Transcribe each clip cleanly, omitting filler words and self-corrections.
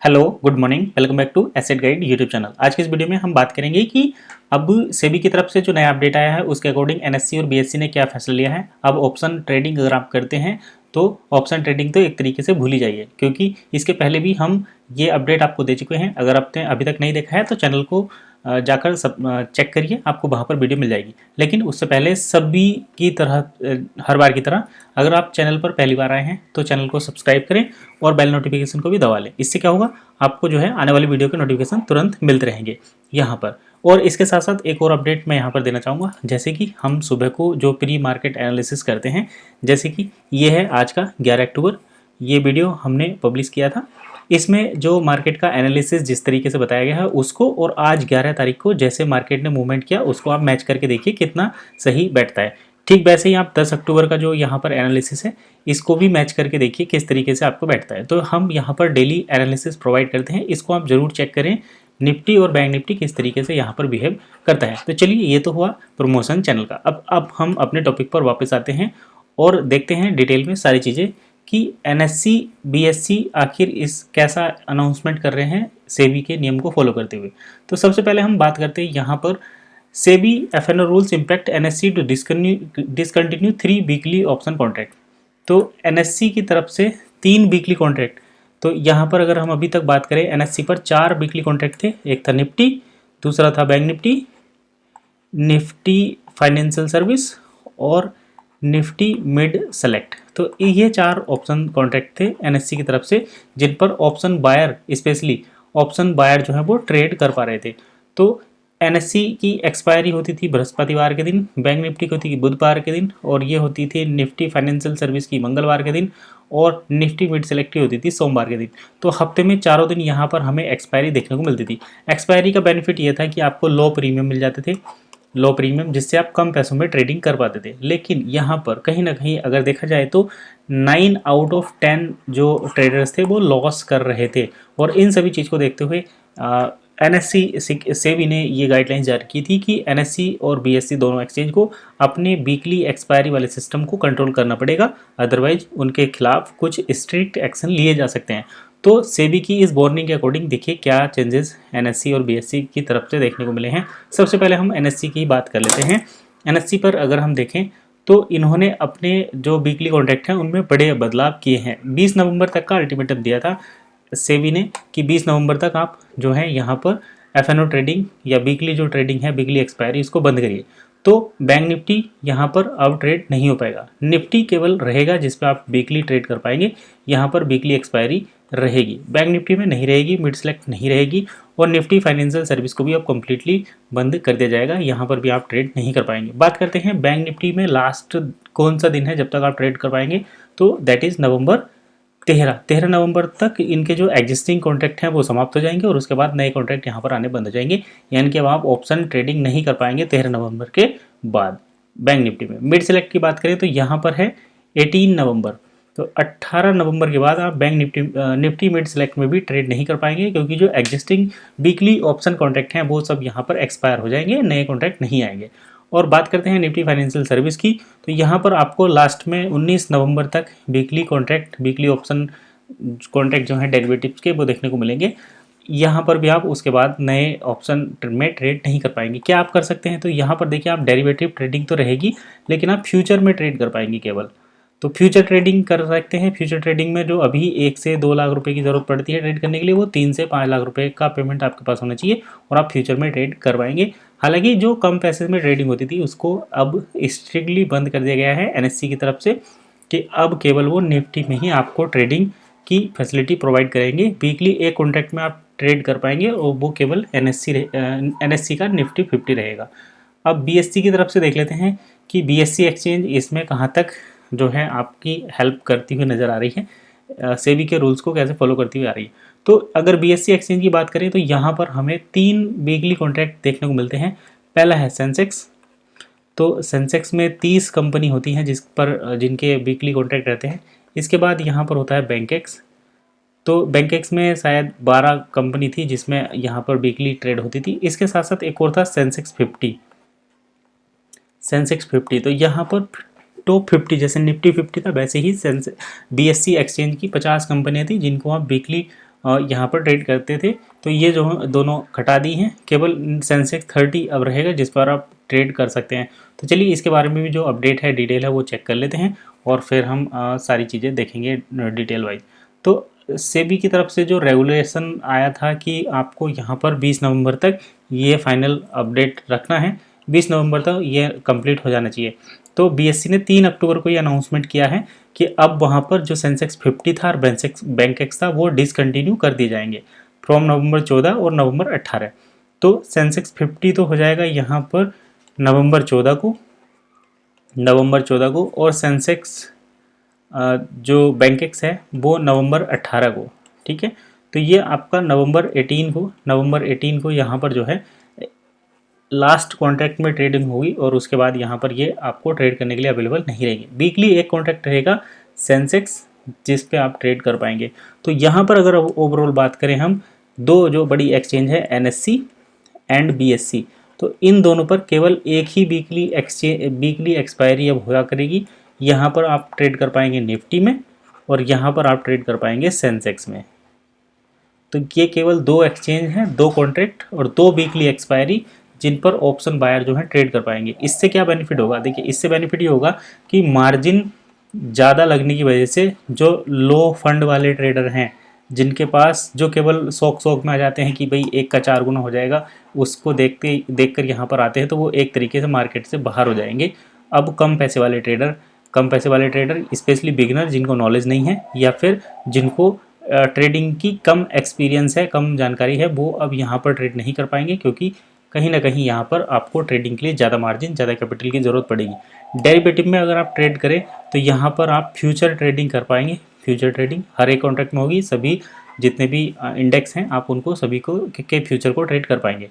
Hello, good morning, welcome back to Asset Guide YouTube channel. आज के इस video में हम बात करेंगे कि अब सेबी की तरफ से जो नया अपडेट आया है उसके अकॉर्डिंग एनएससी और बीएससी ने क्या फैसला लिया है। अब ऑप्शन ट्रेडिंग अगर आप करते हैं तो ऑप्शन ट्रेडिंग तो एक तरीके से भूल ही जाइए, क्योंकि इसके पहले भी हम ये अपडेट आपको दे चुके हैं। अगर आपने अभी तक नहीं देखा है तो चैनल को जाकर सब चेक करिए, आपको वहाँ पर वीडियो मिल जाएगी। लेकिन उससे पहले सभी की तरह हर बार की तरह अगर आप चैनल पर पहली बार आए हैं तो चैनल को सब्सक्राइब करें और बेल नोटिफिकेशन को भी दबा लें। इससे क्या होगा, आपको जो है आने वाली वीडियो के नोटिफिकेशन तुरंत मिलते रहेंगे यहाँ पर। और इसके साथ साथ एक और अपडेट मैं यहाँ पर देना चाहूँगा, जैसे कि हम सुबह को जो प्री मार्केट एनालिसिस करते हैं, जैसे कि ये है आज का 11 अक्टूबर, ये वीडियो हमने पब्लिश किया था। इसमें जो मार्केट का एनालिसिस जिस तरीके से बताया गया है उसको और आज 11 तारीख को जैसे मार्केट ने मूवमेंट किया उसको आप मैच करके देखिए कितना सही बैठता है। ठीक वैसे ही आप 10 अक्टूबर का जो यहाँ पर एनालिसिस है इसको भी मैच करके देखिए किस तरीके से आपको बैठता है। तो हम यहाँ पर डेली एनालिसिस प्रोवाइड करते हैं, इसको आप जरूर चेक करें। निफ्टी और बैंक निफ्टी किस तरीके से यहाँ पर बिहेव करता है। तो चलिए, ये तो हुआ प्रमोशन चैनल का। अब हम अपने टॉपिक पर वापस आते हैं और देखते हैं डिटेल में सारी चीज़ें कि एनएससी बीएससी आखिर इस कैसा अनाउंसमेंट कर रहे हैं सेबी के नियम को फॉलो करते हुए। तो सबसे पहले हम बात करते हैं यहाँ पर SEBI FnO rules impact NSC to discontinue 3 weekly option contract. तो एनएससी की तरफ से 3 वीकली कॉन्ट्रैक्ट। तो यहाँ पर अगर हम अभी तक बात करें एनएससी पर 4 वीकली कॉन्ट्रैक्ट थे। एक था निफ्टी, दूसरा था bank Nifty, Nifty financial service और निफ्टी मिड सेलेक्ट। तो ये 4 ऑप्शन कॉन्ट्रैक्ट थे एनएससी की तरफ से, जिन पर option buyer specially option buyer जो है वो ट्रेड कर पा रहे थे। तो एनएससी की एक्सपायरी होती थी बृहस्पतिवार के दिन, बैंक निफ्टी की होती थी बुधवार के दिन, और ये होती थी निफ्टी फाइनेंशियल सर्विस की मंगलवार के दिन, और निफ्टी मिड सेलेक्ट की होती थी सोमवार के दिन। तो हफ्ते में चारों दिन यहाँ पर हमें एक्सपायरी देखने को मिलती थी। एक्सपायरी का बेनिफिट ये था कि आपको लो प्रीमियम मिल जाते थे, लो प्रीमियम, जिससे आप कम पैसों में ट्रेडिंग कर पाते थे। लेकिन यहाँ पर कहीं ना कहीं अगर देखा जाए तो 9 आउट ऑफ 10 जो ट्रेडर्स थे वो लॉस कर रहे थे। और इन सभी चीज़ को देखते हुए एनएससी सेबी ने ये गाइडलाइंस जारी की थी कि एनएससी और बीएससी दोनों एक्सचेंज को अपने वीकली एक्सपायरी वाले सिस्टम को कंट्रोल करना पड़ेगा, अदरवाइज उनके खिलाफ कुछ स्ट्रिक्ट एक्शन लिए जा सकते हैं। तो सेबी की इस वार्निंग के अकॉर्डिंग देखिए क्या चेंजेस एनएससी और बीएससी की तरफ से देखने को मिले हैं। सबसे पहले हम एनएससी की बात कर लेते हैं। एनएससी पर अगर हम देखें तो इन्होंने अपने जो वीकली कॉन्ट्रैक्ट हैं उनमें बड़े बदलाव किए हैं। 20 नवंबर तक का अल्टीमेटम दिया था सेबी ने कि 20 नवंबर तक आप जो है यहाँ पर एफएनओ ट्रेडिंग या वीकली जो ट्रेडिंग है वीकली एक्सपायरी इसको बंद करिए। तो बैंक निफ्टी यहाँ पर अब ट्रेड नहीं हो पाएगा, निफ्टी केवल रहेगा जिस पे आप वीकली ट्रेड कर पाएंगे। यहाँ पर वीकली एक्सपायरी रहेगी, बैंक निफ्टी में नहीं रहेगी, मिड सेलेक्ट नहीं रहेगी, और निफ्टी फाइनेंशियल सर्विस को भी अब कम्प्लीटली बंद कर दिया जाएगा, यहाँ पर भी आप ट्रेड नहीं कर पाएंगे। बात करते हैं बैंक निफ्टी में लास्ट कौन सा दिन है जब तक आप ट्रेड कर पाएंगे, तो दैट इज़ नवंबर 13 नवंबर तक इनके जो एग्जिस्टिंग कॉन्ट्रैक्ट हैं वो समाप्त हो जाएंगे और उसके बाद नए कॉन्ट्रैक्ट यहाँ पर आने बंद हो जाएंगे। यानी कि अब आप ऑप्शन ट्रेडिंग नहीं कर पाएंगे 13 नवंबर के बाद। बैंक निफ्टी में मिड सेलेक्ट की बात करें तो यहाँ पर है 18 नवंबर। तो 18 नवंबर के बाद आप बैंक निफ्टी मिड सेलेक्ट में भी ट्रेड नहीं कर पाएंगे, क्योंकि जो एग्जिस्टिंग वीकली ऑप्शन कॉन्ट्रैक्ट हैं वो सब यहाँ पर एक्सपायर हो जाएंगे, नए कॉन्ट्रैक्ट नहीं आएंगे। और बात करते हैं निफ्टी फाइनेंशियल सर्विस की, तो यहाँ पर आपको लास्ट में 19 नवंबर तक weekly contract weekly option contract जो है डेरिवेटिव्स के वो देखने को मिलेंगे। यहाँ पर भी आप उसके बाद नए ऑप्शन में ट्रेड नहीं कर पाएंगे। क्या आप कर सकते हैं, तो यहाँ पर देखिए आप डेरिवेटिव ट्रेडिंग तो रहेगी लेकिन आप फ्यूचर में ट्रेड कर पाएंगे केवल। तो फ्यूचर ट्रेडिंग कर सकते हैं। फ्यूचर ट्रेडिंग में जो अभी 1 से 2 लाख रुपए की ज़रूरत पड़ती है ट्रेड करने के लिए, वो 3 से 5 लाख रुपए का पेमेंट आपके पास होना चाहिए और आप फ्यूचर में ट्रेड कर पाएंगे। हालांकि जो कम पैसे में ट्रेडिंग होती थी उसको अब स्ट्रिक्टली बंद कर दिया गया है एनएससी की तरफ से, कि अब केवल वो निफ्टी में ही आपको ट्रेडिंग की फैसिलिटी प्रोवाइड करेंगे। वीकली एक कॉन्ट्रैक्ट में आप ट्रेड कर पाएंगे और वो केवल एनएससी का निफ्टी 50 रहेगा। अब बीएससी की तरफ से देख लेते हैं कि बीएससी एक्सचेंज इसमें कहाँ तक जो है आपकी हेल्प करती हुई नज़र आ रही है, सेबी के रूल्स को कैसे फॉलो करती हुई आ रही है। तो अगर बीएससी एक्सचेंज की बात करें तो यहाँ पर हमें 3 वीकली कॉन्ट्रैक्ट देखने को मिलते हैं। पहला है सेंसेक्स। तो सेंसेक्स में 30 कंपनी होती हैं जिनके वीकली कॉन्ट्रैक्ट रहते हैं। इसके बाद यहाँ पर होता है बैंकेक्स। तो बैंकेक्स में शायद 12 कंपनी थी जिसमें यहाँ पर वीकली ट्रेड होती थी। इसके साथ साथ एक और था सेंसेक्स 50। तो यहाँ पर टॉप 50 जैसे निफ्टी 50 था वैसे ही बीएससी एक्सचेंज की 50 कंपनियाँ थी जिनको आप वीकली यहाँ पर ट्रेड करते थे, तो ये जो दोनों घटा दी हैं, केवल सेंसेक्स 30 अब रहेगा जिस पर आप ट्रेड कर सकते हैं। तो चलिए इसके बारे में भी जो अपडेट है, डिटेल है, वो चेक कर लेते हैं और फिर हम सारी चीज़ें देखेंगे डिटेल वाइज। तो सेबी की तरफ से जो रेगुलेशन आया था कि आपको यहाँ पर 20 नवंबर तक ये फाइनल अपडेट रखना है, 20 नवंबर तक ये कंप्लीट हो जाना चाहिए। तो बीएससी ने 3 अक्टूबर को ये अनाउंसमेंट किया है कि अब वहाँ पर जो सेंसेक्स 50 था और बैंकेक्स था वो डिसकंटिन्यू कर दिए जाएंगे फ्रॉम नवंबर 14 और नवंबर 18। तो सेंसेक्स 50 तो हो जाएगा यहाँ पर नवंबर 14 को, और सेंसेक्स जो बैंकेक्स है वो नवंबर 18 को, ठीक है। तो ये आपका नवंबर 18 को यहाँ पर जो है लास्ट कॉन्ट्रैक्ट में ट्रेडिंग होगी और उसके बाद यहाँ पर ये आपको ट्रेड करने के लिए अवेलेबल नहीं रहेगी। वीकली एक कॉन्ट्रैक्ट रहेगा सेंसेक्स जिस पे आप ट्रेड कर पाएंगे। तो यहाँ पर अगर ओवरऑल बात करें हम, दो जो बड़ी एक्सचेंज है एनएससी एंड बीएससी, तो इन दोनों पर केवल एक ही वीकली एक्सपायरी अब होया करेगी। यहाँ पर आप ट्रेड कर पाएंगे निफ्टी में और यहाँ पर आप ट्रेड कर पाएंगे सेंसेक्स में। तो ये केवल दो एक्सचेंज हैं, दो कॉन्ट्रैक्ट और दो वीकली एक्सपायरी जिन पर ऑप्शन बायर जो है ट्रेड कर पाएंगे। इससे क्या बेनिफिट होगा? देखिए, इससे बेनिफिट ये होगा कि मार्जिन ज़्यादा लगने की वजह से जो लो फंड वाले ट्रेडर हैं, जिनके पास जो केवल शौक में आ जाते हैं कि भाई एक का 4 गुना हो जाएगा, उसको देखकर यहाँ पर आते हैं, तो वो एक तरीके से मार्केट से बाहर हो जाएंगे। अब कम पैसे वाले ट्रेडर स्पेशली बिगिनर जिनको नॉलेज नहीं है या फिर जिनको ट्रेडिंग की कम एक्सपीरियंस है, कम जानकारी है, वो अब यहाँ पर ट्रेड नहीं कर पाएंगे, क्योंकि कहीं ना कहीं यहाँ पर आपको ट्रेडिंग के लिए ज़्यादा मार्जिन, ज़्यादा कैपिटल की ज़रूरत पड़ेगी। डेरिवेटिव में अगर आप ट्रेड करें तो यहाँ पर आप फ्यूचर ट्रेडिंग कर पाएंगे। फ्यूचर ट्रेडिंग हर एक कॉन्ट्रैक्ट में होगी, सभी जितने भी इंडेक्स हैं आप उनको सभी को के फ्यूचर को ट्रेड कर पाएंगे।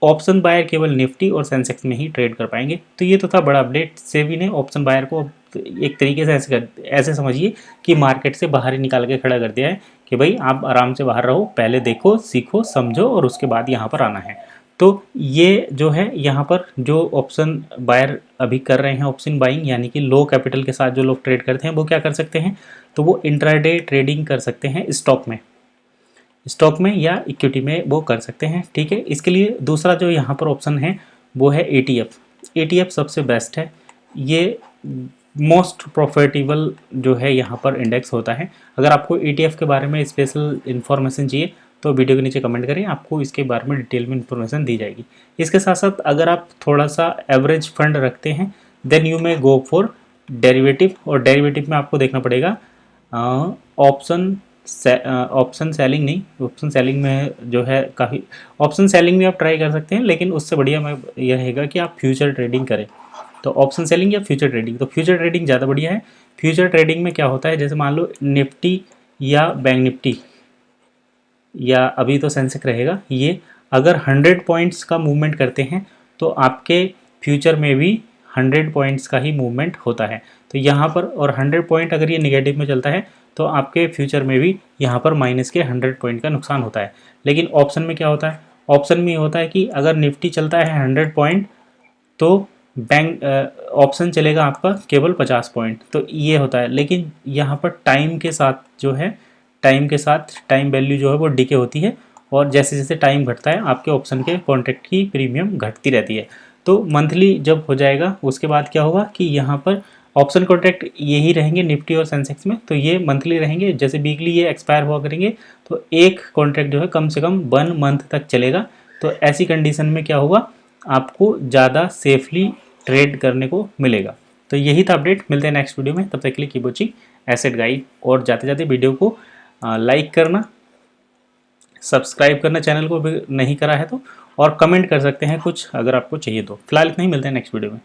ऑप्शन बायर केवल निफ्टी और सेंसेक्स में ही ट्रेड कर पाएंगे। तो ये तो था बड़ा अपडेट। सेबी ने ऑप्शन बायर को एक तरीके से ऐसे समझिए कि मार्केट से बाहर ही निकाल के खड़ा कर दिया है कि भाई आप आराम से बाहर रहो, पहले देखो, सीखो, समझो और उसके बाद यहाँ पर आना है। तो ये जो है यहाँ पर जो ऑप्शन बायर अभी कर रहे हैं, ऑप्शन बाइंग, यानी कि लो कैपिटल के साथ जो लोग ट्रेड करते हैं वो क्या कर सकते हैं, तो वो इंट्राडे ट्रेडिंग कर सकते हैं स्टॉक में या इक्विटी में वो कर सकते हैं, ठीक है। इसके लिए दूसरा जो यहाँ पर ऑप्शन है वो है ETF सबसे बेस्ट है। ये मोस्ट प्रॉफिटेबल जो है यहाँ पर इंडेक्स होता है। अगर आपको ETF के बारे में स्पेशल इन्फॉर्मेशन चाहिए तो वीडियो के नीचे कमेंट करें, आपको इसके बारे में डिटेल में इन्फॉर्मेशन दी जाएगी। इसके साथ साथ अगर आप थोड़ा सा एवरेज फंड रखते हैं then you may go for derivative, और डेरिवेटिव में आपको देखना पड़ेगा ऑप्शन सेलिंग में जो है काफ़ी ऑप्शन सेलिंग में आप ट्राई कर सकते हैं, लेकिन उससे बढ़िया यह रहेगा कि आप फ्यूचर ट्रेडिंग करें। तो ऑप्शन सेलिंग या फ्यूचर ट्रेडिंग, तो फ्यूचर ट्रेडिंग ज़्यादा बढ़िया है। फ्यूचर ट्रेडिंग में क्या होता है, जैसे मान लो निफ्टी या बैंक निफ्टी या अभी तो सेंसेक्स रहेगा, ये अगर 100 पॉइंट्स का मूवमेंट करते हैं तो आपके फ्यूचर में भी 100 पॉइंट्स का ही मूवमेंट होता है। तो यहाँ पर और 100 पॉइंट अगर ये नेगेटिव में चलता है तो आपके फ्यूचर में भी यहाँ पर माइनस के 100 पॉइंट का नुकसान होता है। लेकिन ऑप्शन में क्या होता है, ऑप्शन में होता है कि अगर निफ्टी चलता है 100 पॉइंट तो बैंक ऑप्शन चलेगा आपका केवल 50 पॉइंट, तो ये होता है। लेकिन यहाँ पर टाइम के साथ टाइम वैल्यू जो है वो डिके होती है, और जैसे जैसे टाइम घटता है आपके ऑप्शन के कॉन्ट्रैक्ट की प्रीमियम घटती रहती है। तो मंथली जब हो जाएगा उसके बाद क्या होगा कि यहाँ पर ऑप्शन कॉन्ट्रैक्ट यही रहेंगे निफ्टी और सेंसेक्स में, तो ये मंथली रहेंगे। जैसे वीकली ये एक्सपायर हुआ करेंगे तो एक कॉन्ट्रैक्ट जो है कम से कम 1 मंथ तक चलेगा। तो ऐसी कंडीशन में क्या होगा, आपको ज़्यादा सेफली ट्रेड करने को मिलेगा। तो यही था अपडेट, मिलते हैं नेक्स्ट वीडियो में, तब तक के लिए कीप वॉचिंग एसेट गाइड। और जाते जाते वीडियो को लाइक करना, सब्सक्राइब करना चैनल को भी नहीं करा है तो, और कमेंट कर सकते हैं कुछ अगर आपको चाहिए तो। फिलहाल इतना ही, मिलते हैं नेक्स्ट वीडियो में।